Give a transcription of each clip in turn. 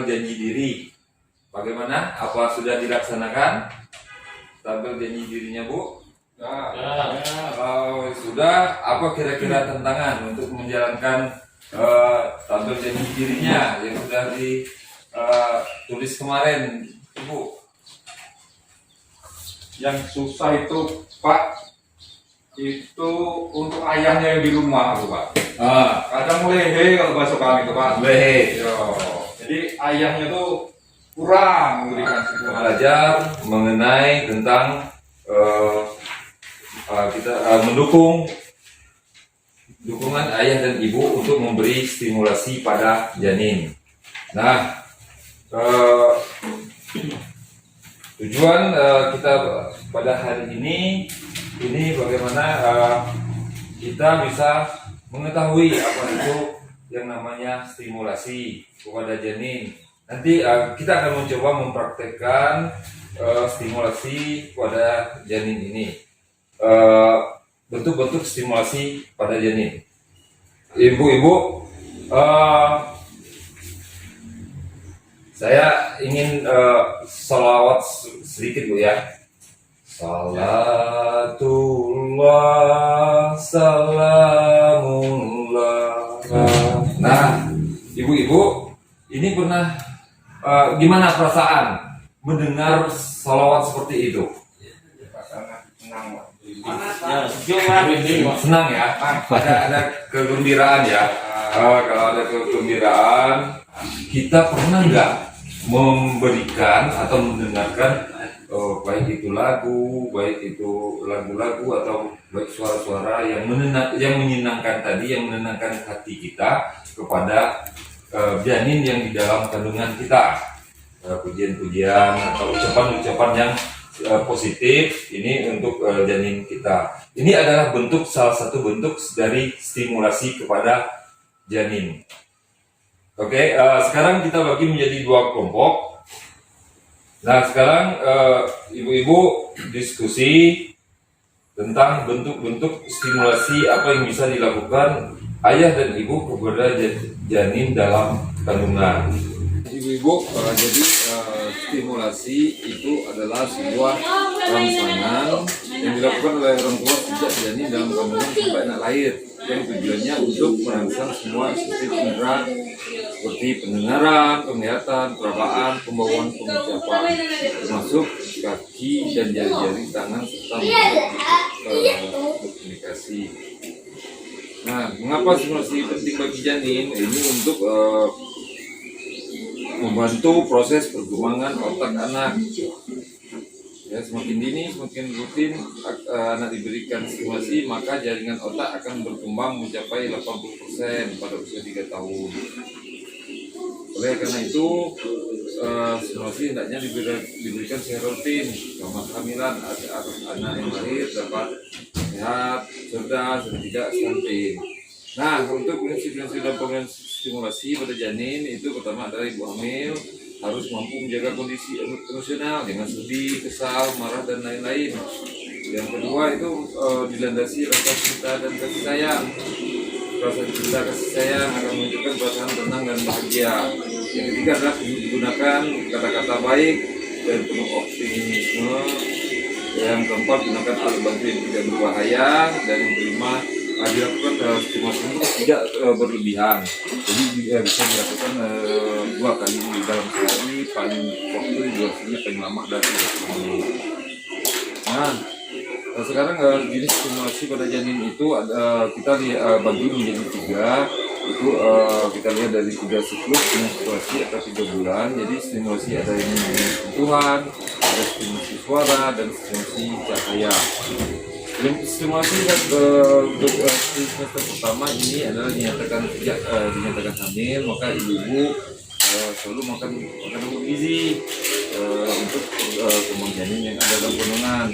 tabel janji diri. Bagaimana? Apa sudah dilaksanakan tabel janji dirinya, Bu? Kalau sudah, apa kira-kira tantangan untuk menjalankan tabel janji dirinya yang sudah ditulis kemarin, Bu? Yang susah itu, Pak, itu untuk ayahnya yang di rumah, Pak. Kadang lehe kalau bahasa kami itu, Pak. Lehe. Jadi ayahnya tuh kurang memberikan Belajar mengenai tentang kita dukungan ayah dan ibu untuk memberi stimulasi pada janin. Nah, tujuan kita pada hari ini bagaimana kita bisa mengetahui apa itu yang namanya stimulasi kepada janin. Nanti kita akan mencoba mempraktekkan stimulasi pada janin ini. Bentuk-bentuk stimulasi pada janin. Ibu-ibu, saya ingin sholawat sedikit, Bu, ya. Salatullah salamullah. Nah, ibu-ibu, ini pernah gimana perasaan mendengar sholawat seperti itu? Senang ya, ada kegembiraan ya. Kalau ada kegembiraan, kita pernah nggak memberikan atau mendengarkan baik itu lagu, baik itu lagu-lagu atau baik suara-suara yang menyenangkan tadi, yang menenangkan hati kita kepada janin yang di dalam kandungan kita, pujian-pujian atau ucapan-ucapan yang positif ini untuk janin kita. Ini adalah salah satu bentuk dari stimulasi kepada janin. Oke, sekarang kita bagi menjadi dua kelompok. Nah, sekarang ibu-ibu diskusi tentang bentuk-bentuk stimulasi apa yang bisa dilakukan ayah dan ibu kepada janin dalam kandungan. Ibu-ibu, jadi stimulasi itu adalah sebuah rangsangan yang dilakukan oleh orang tua sejak janin dalam kandungan sampai anak lahir, yang tujuannya untuk merangsang semua sistem indera seperti pendengaran, penglihatan, perabaan, pembawaan, pengucapan, termasuk kaki dan jari-jari tangan serta komunikasi. Nah, mengapa stimulasi penting bagi janin? Ini untuk membantu proses perkembangan otak anak. Ya, semakin dini, semakin rutin anak diberikan stimulasi, maka jaringan otak akan berkembang mencapai 80% pada usia 3 tahun. Oleh karena itu, stimulasi hendaknya diberikan secara rutin selama kehamilan agar anak yang lahir dapat sehat, cerdas, dan tidak stunting. Nah, untuk prinsip-prinsip dan pemberian stimulasi pada janin itu pertama adalah ibu hamil harus mampu menjaga kondisi emosional, jangan sedih, kesal, marah, dan lain-lain. Yang kedua itu dilandasi rasa cinta dan kasih sayang. Rasa cinta kasih sayang akan menunjukkan perasaan tenang dan bahagia. Yang ketiga adalah menggunakan kata-kata baik dan penuh optimisme. Yang keempat, gunakan alat bantu yang tidak berbahaya. Dan yang kelima, dilakukan stimulasi itu tidak berlebihan. Jadi bisa dilakukan 2 kali dalam sehari, paling waktu durasinya paling lama dari 30 menit. Nah, sekarang jenis stimulasi pada janin itu kita bagi menjadi 3. Itu kita lihat dari 3 siklus menstruasi atau 3 bulan. Jadi stimulasi ada yang sentuhan, ada stimulasi suara, dan stimulasi cahaya. Stimulasi untuk semester pertama ini adalah dinyatakan hamil, maka ibu-ibu selalu makan makanan bergizi untuk kembang janin yang ada dalam kandungan.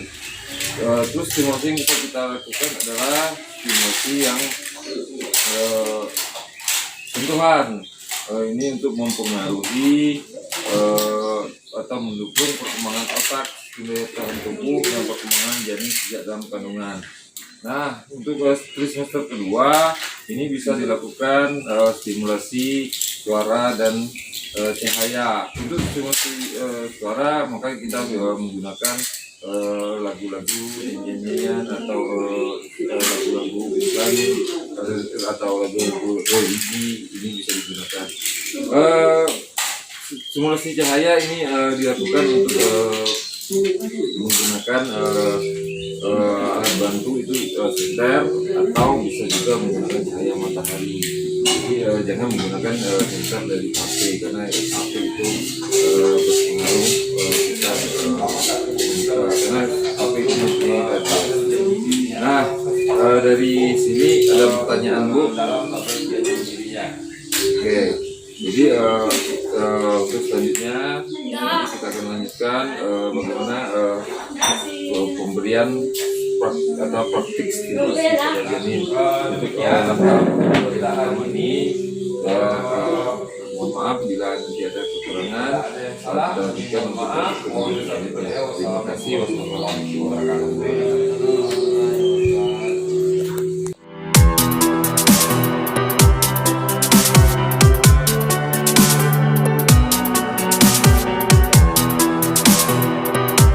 Terus stimulasi yang bisa kita lakukan adalah stimulasi yang sentuhan. Ini untuk mempengaruhi atau mendukung perkembangan otak, daya tubuh, dan perkembangan janin sejak dalam kandungan. Nah, untuk trimester kedua ini bisa dilakukan stimulasi suara dan cahaya. Untuk simulasi suara maka kita menggunakan lagu-lagu nyanyian atau lagu-lagu Islam atau lagu-lagu religi ini bisa digunakan. Simulasi cahaya ini dilakukan untuk menggunakan alat bantu itu senter atau bisa juga menggunakan cahaya matahari. Jadi jangan menggunakan senter dari HP karena HP itu berpengaruh karena HP itu mempunyai data. Nah dari sini ada pertanyaan Bu. Oke, jadi untuk selanjutnya nanti kita akan lanjutkan bagaimana pemberian atau praktik stimulasi kejadian ini. Untuk pertama ini mohon maaf bila nanti ada kekurangan dan juga untuk selanjutnya. Terima kasih. Wassalamualaikum warahmatullahi wabarakatuh.